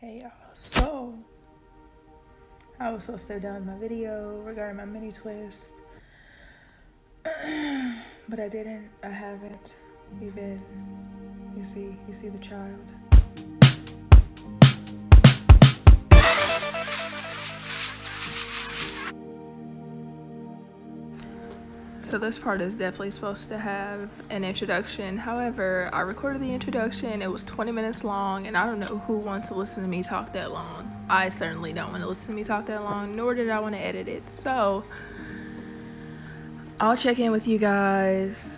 Hey y'all, so I was supposed to have done my video regarding my mini twist, but I didn't. I haven't even. You see the child. So this part is definitely supposed to have an introduction. However, I recorded the introduction. It was 20 minutes long, and I don't know who wants to listen to me talk that long. I certainly don't want to listen to me talk that long, nor did I want to edit it. So I'll check in with you guys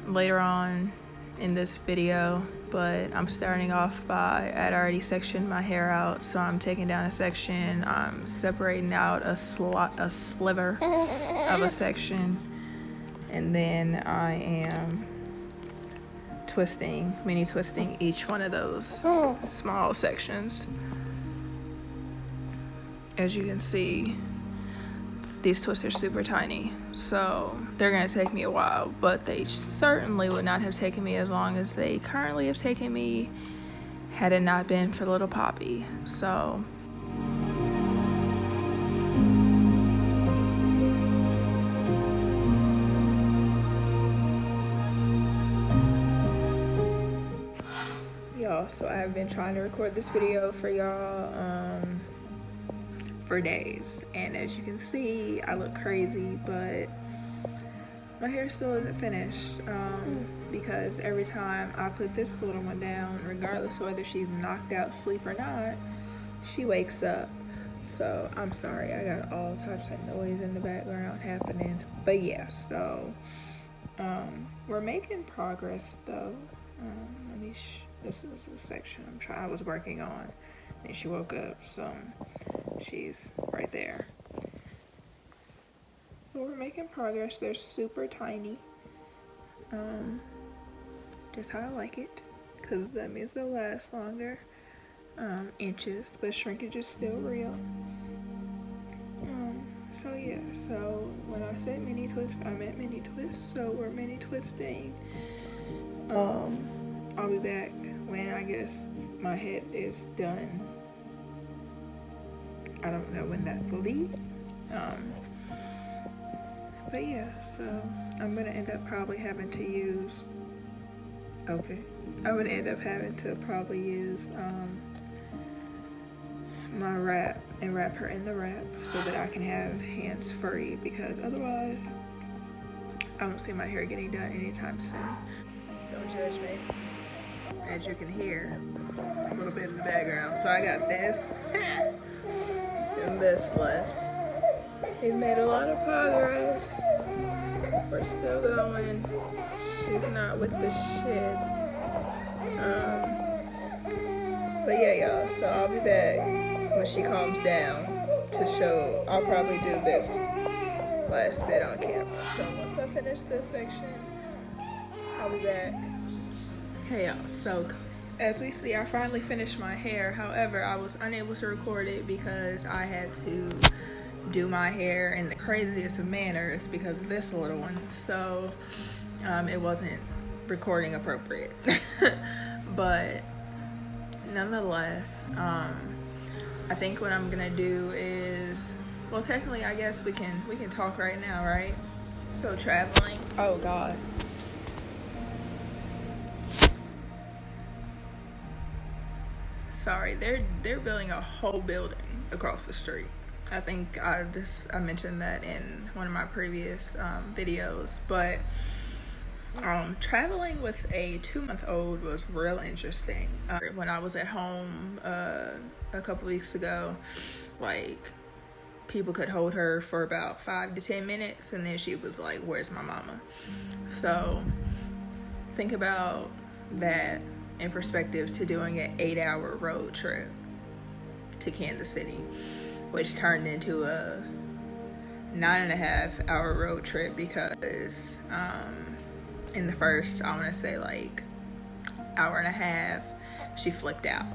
later on in this video, but I'm starting off by, I'd already sectioned my hair out, so I'm taking down a section. I'm separating out a sliver of a section, and then I am mini twisting each one of those small sections. As you can see, these twists are super tiny, so they're gonna take me a while, but they certainly would not have taken me as long as they currently have taken me had it not been for little Poppy. So y'all, so I have been trying to record this video for y'all for days, and as you can see, I look crazy, but my hair still isn't finished because every time I put this little one down, regardless of whether she's knocked out sleep or not, she wakes up. So I'm sorry, I got all types of noise in the background happening, but yeah, so we're making progress though. This is the section I was working on, and she woke up, so she's right there. But we're making progress. They're super tiny, just how I like it, because that means they'll last longer. Inches, but shrinkage is still real. So yeah, so when I said mini twist, I meant mini twist, so we're mini twisting. I'll be back when I guess my head is done. I don't know when that will be. But yeah, so I'm gonna end up probably having to use, I'm gonna end up having to probably use my wrap and wrap her in the wrap so that I can have hands free, because otherwise I don't see my hair getting done anytime soon. Don't judge me, as you can hear a little bit in the background. So I got this and this left. We've made a lot of progress. We're still going. She's not with the shits. But yeah, y'all, so I'll be back when she calms down to show. I'll probably do this last bit on camera. So once I finish this section, I'll be back. Hey y'all, so as we see, I finally finished my hair. However, I was unable to record it because I had to do my hair in the craziest of manners because of this little one. So it wasn't recording appropriate. But nonetheless, I think what I'm gonna do is, well, technically I guess we can talk right now, right? So traveling, oh god. Sorry, they're building a whole building across the street. I think I mentioned that in one of my previous videos, but traveling with a 2-month-old was real interesting. When I was at home a couple weeks ago, like, people could hold her for about 5 to 10 minutes, and then she was like, "Where's my mama?" So think about that in perspective to doing an 8-hour road trip to Kansas City, which turned into a 9.5-hour road trip because in the first, I want to say like hour and a half, she flipped out.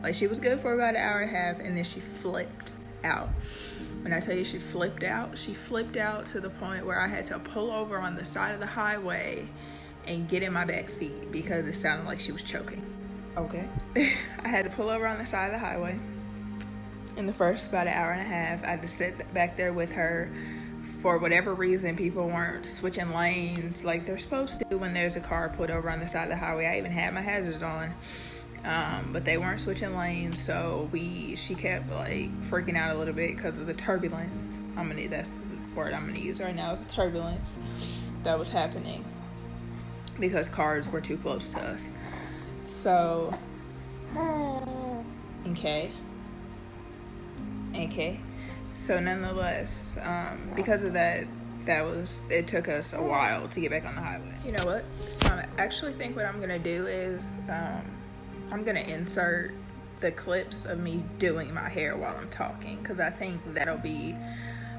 Like, she was good for about an hour and a half, and then she flipped out. When I tell you she flipped out to the point where I had to pull over on the side of the highway and get in my back seat because it sounded like she was choking. Okay. I had to pull over on the side of the highway. In the first about an hour and a half, I had to sit back there with her. For whatever reason, people weren't switching lanes like they're supposed to when there's a car put over on the side of the highway. I even had my hazards on, but they weren't switching lanes, so she kept like freaking out a little bit because of the turbulence. That's the word I'm gonna use right now, is the turbulence that was happening because cars were too close to us. So, okay. So nonetheless, because of that, it took us a while to get back on the highway. You know what? So I actually think what I'm gonna do is I'm gonna insert the clips of me doing my hair while I'm talking, because I think that'll be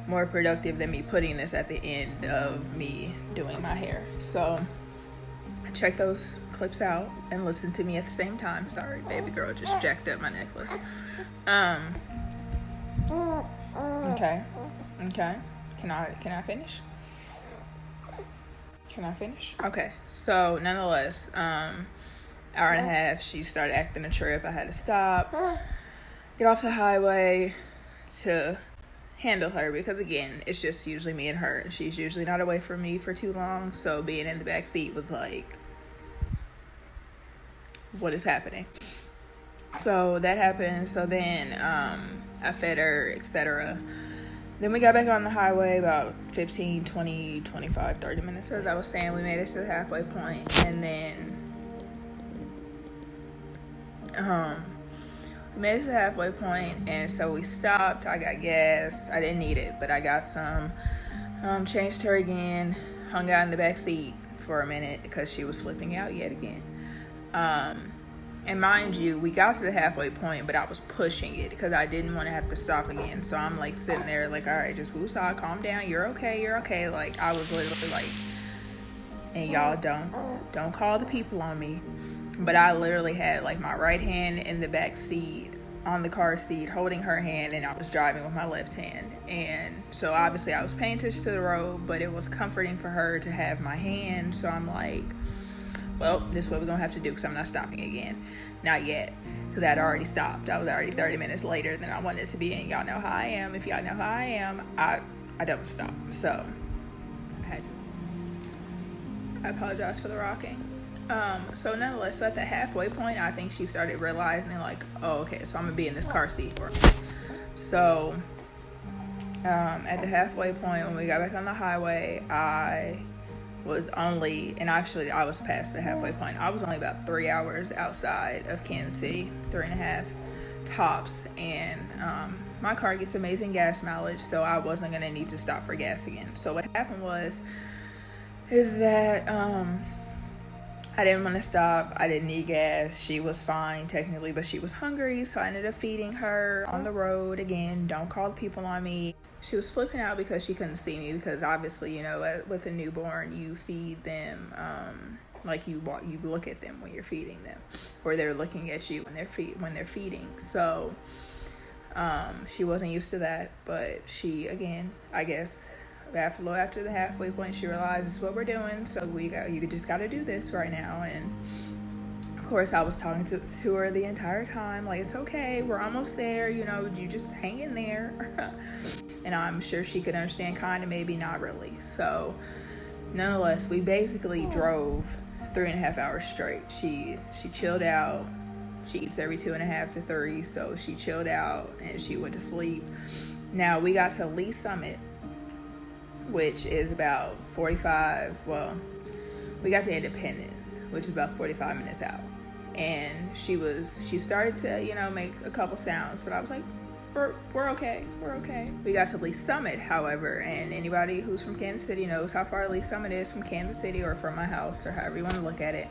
more productive than me putting this at the end of me doing my hair. So check those clips out and listen to me at the same time. Sorry, baby girl just jacked up my necklace. Okay. Can I finish? Okay. So nonetheless, hour and a half, she started acting a trip. I had to stop, get off the highway to handle her, because again, it's just usually me and her, and she's usually not away from me for too long. So being in the back seat was like, what is happening? So that happened. So then I fed her, etc. Then we got back on the highway about 15, 20, 25, 30 minutes. So as I was saying, we made it to the halfway point, and then we made it to the halfway point, and so we stopped. I got gas. I didn't need it, but I got some. Changed her again, hung out in the back seat for a minute because she was flipping out yet again. And mind you, we got to the halfway point, but I was pushing it because I didn't want to have to stop again. So I'm like sitting there like, all right, just woosah, calm down. You're okay. Like I was literally like, and y'all don't call the people on me. But I literally had like my right hand in the back seat on the car seat, holding her hand, and I was driving with my left hand. And so obviously I was paying attention to the road, but it was comforting for her to have my hand. So I'm like, well, this is what we're gonna have to do, because I'm not stopping again. Not yet, because I had already stopped. I was already 30 minutes later than I wanted it to be, and y'all know how I am. If y'all know how I am, I don't stop. So I had to. I apologize for the rocking. So nonetheless, so at the halfway point, I think she started realizing like, oh, okay, so I'm gonna be in this car seat for a minute. So at the halfway point, when we got back on the highway, I was past the halfway point. I was only about 3 hours outside of Kansas City, 3.5 tops, and my car gets amazing gas mileage, so I wasn't gonna need to stop for gas again. So what happened is that I didn't want to stop. I didn't need gas. She was fine technically, but she was hungry, so I ended up feeding her on the road. Again, don't call the people on me. She was flipping out because she couldn't see me, because obviously, you know, with a newborn, you feed them like you look at them when you're feeding them, or they're looking at you when they're feeding. So she wasn't used to that, but she, again, I guess after the halfway point, she realized this is what we're doing, so you just got to do this right now. And of course, I was talking to her the entire time, like, it's okay, we're almost there, you know, you just hang in there. And I'm sure she could understand, kind of, maybe not really. So nonetheless, we basically drove 3.5 hours straight. She chilled out. She eats every 2.5 to 3, so she chilled out and she went to sleep. Now we got to Lee Summit, which is about 45, well, we got to Independence, which is about 45 minutes out. And she started to, you know, make a couple sounds, but I was like, we're okay. We got to Lee Summit, however, and anybody who's from Kansas City knows how far Lee Summit is from Kansas City, or from my house, or however you want to look at it.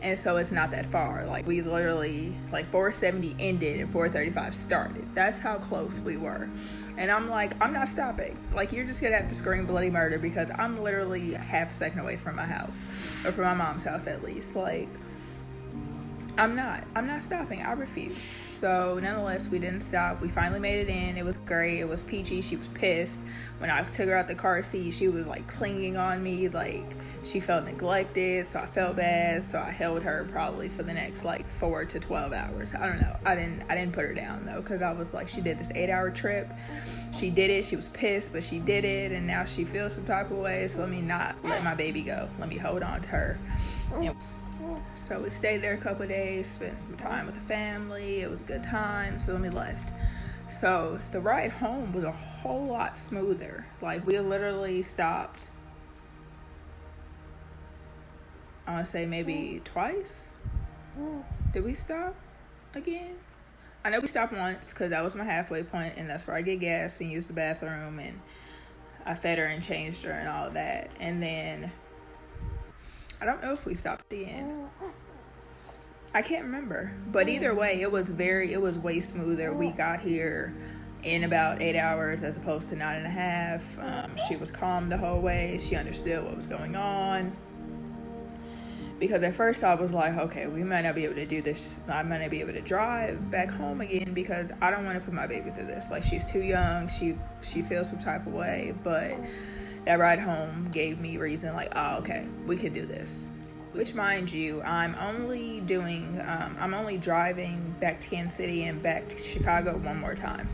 And so it's not that far. Like, we literally, like, 470 ended and 435 started. That's how close we were. And I'm like, I'm not stopping. Like, you're just gonna have to scream bloody murder, because I'm literally half a second away from my house, or from my mom's house at least. Like, I'm not stopping. I refuse. So nonetheless, we didn't stop. We finally made it in. It was great. It was peachy. She was pissed. When I took her out the car seat, she was like clinging on me, like she felt neglected. So I felt bad. So I held her probably for the next like 4 to 12 hours. I don't know. I didn't put her down though, because I was like, she did this 8-hour trip. She did it. She was pissed, but she did it, and now she feels some type of way. So let me not let my baby go. Let me hold on to her. And so we stayed there a couple of days, spent some time with the family. It was a good time. So then we left. So the ride home was a whole lot smoother. Like, we literally stopped, I want to say maybe twice. Did we stop again? I know we stopped once because that was my halfway point, and that's where I get gas and use the bathroom, and I fed her and changed her and all of that. And then I don't know if we stopped again. I can't remember. But either way, it was way smoother. We got here in about 8 hours as opposed to 9.5. She was calm the whole way. She understood what was going on. Because at first I was like, okay, we might not be able to do this. I might not be able to drive back home again because I don't want to put my baby through this. Like, she's too young. She feels some type of way. But that ride home gave me reason, like, oh, okay, we could do this. Which, mind you, I'm only driving back to Kansas City and back to Chicago one more time.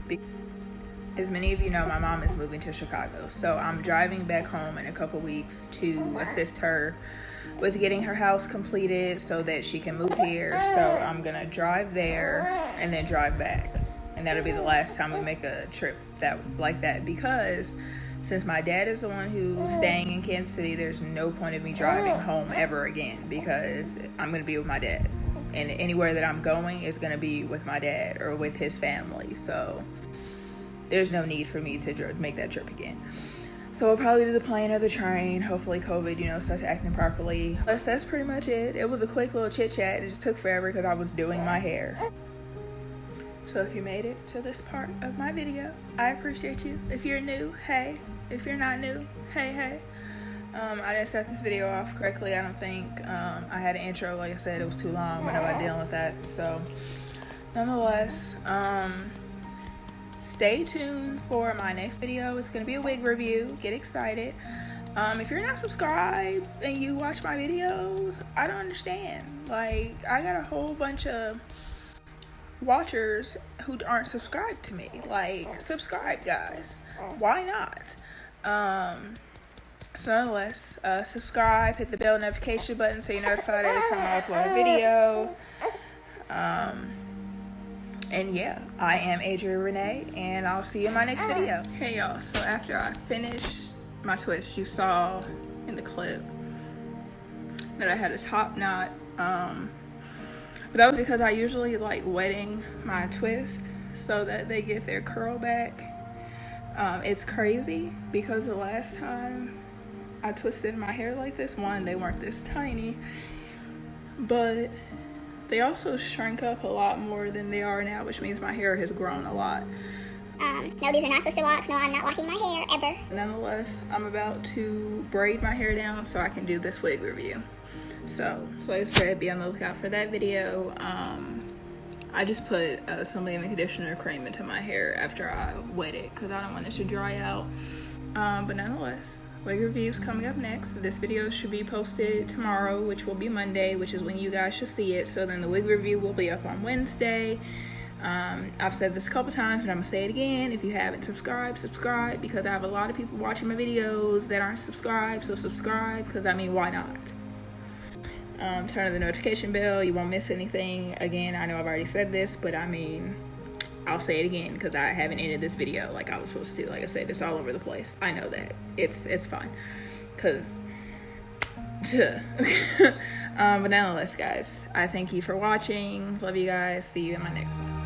As many of you know, my mom is moving to Chicago. So I'm driving back home in a couple weeks to assist her with getting her house completed so that she can move here. So I'm gonna drive there and then drive back. And that'll be the last time we make a trip like that, because since my dad is the one who's staying in Kansas City, there's no point of me driving home ever again, because I'm going to be with my dad. And anywhere that I'm going is going to be with my dad or with his family. So there's no need for me to make that trip again. So we'll probably do the plane or the train. Hopefully COVID, starts acting properly. That's pretty much it. It was a quick little chit chat. It just took forever because I was doing my hair. So if you made it to this part of my video, I appreciate you. If you're new, hey. If you're not new, hey. I didn't set this video off correctly, I don't think. I had an intro, like I said, it was too long, but nobody dealing with that. So nonetheless, stay tuned for my next video. It's gonna be a wig review. Get excited. If you're not subscribed and you watch my videos, I don't understand. Like, I got a whole bunch of watchers who aren't subscribed to me. Like, subscribe, guys. Why not? So nonetheless, subscribe, hit the bell notification button so you're notified every time I upload a video. And yeah, I am ADRIaRenee, and I'll see you in my next video. Hey y'all, so after I finished my twist, you saw in the clip that I had a top knot. But that was because I usually like wetting my twist so that they get their curl back. It's crazy because the last time I twisted my hair like this, one, they weren't this tiny, but they also shrank up a lot more than they are now, which means my hair has grown a lot. No, these are not sister locks. No, I'm not locking my hair, ever. Nonetheless, I'm about to braid my hair down so I can do this wig review. So like I said, be on the lookout for that video. I just put some leave-in conditioner cream into my hair after I wet it because I don't want it to dry out. But nonetheless, wig review's coming up next. This video should be posted tomorrow, which will be Monday, which is when you guys should see it. So then the wig review will be up on Wednesday. I've said this a couple times, but I'm gonna say it again. If you haven't subscribed, subscribe, because I have a lot of people watching my videos that aren't subscribed. So subscribe, because I mean, why not? Turn on the notification bell. You won't miss anything. Again, I know I've already said this, but I mean, I'll say it again because I haven't ended this video like I was supposed to. Like I said, it's all over the place. I know that. It's fine. Because but nonetheless, guys, I thank you for watching. Love you guys. See you in my next one.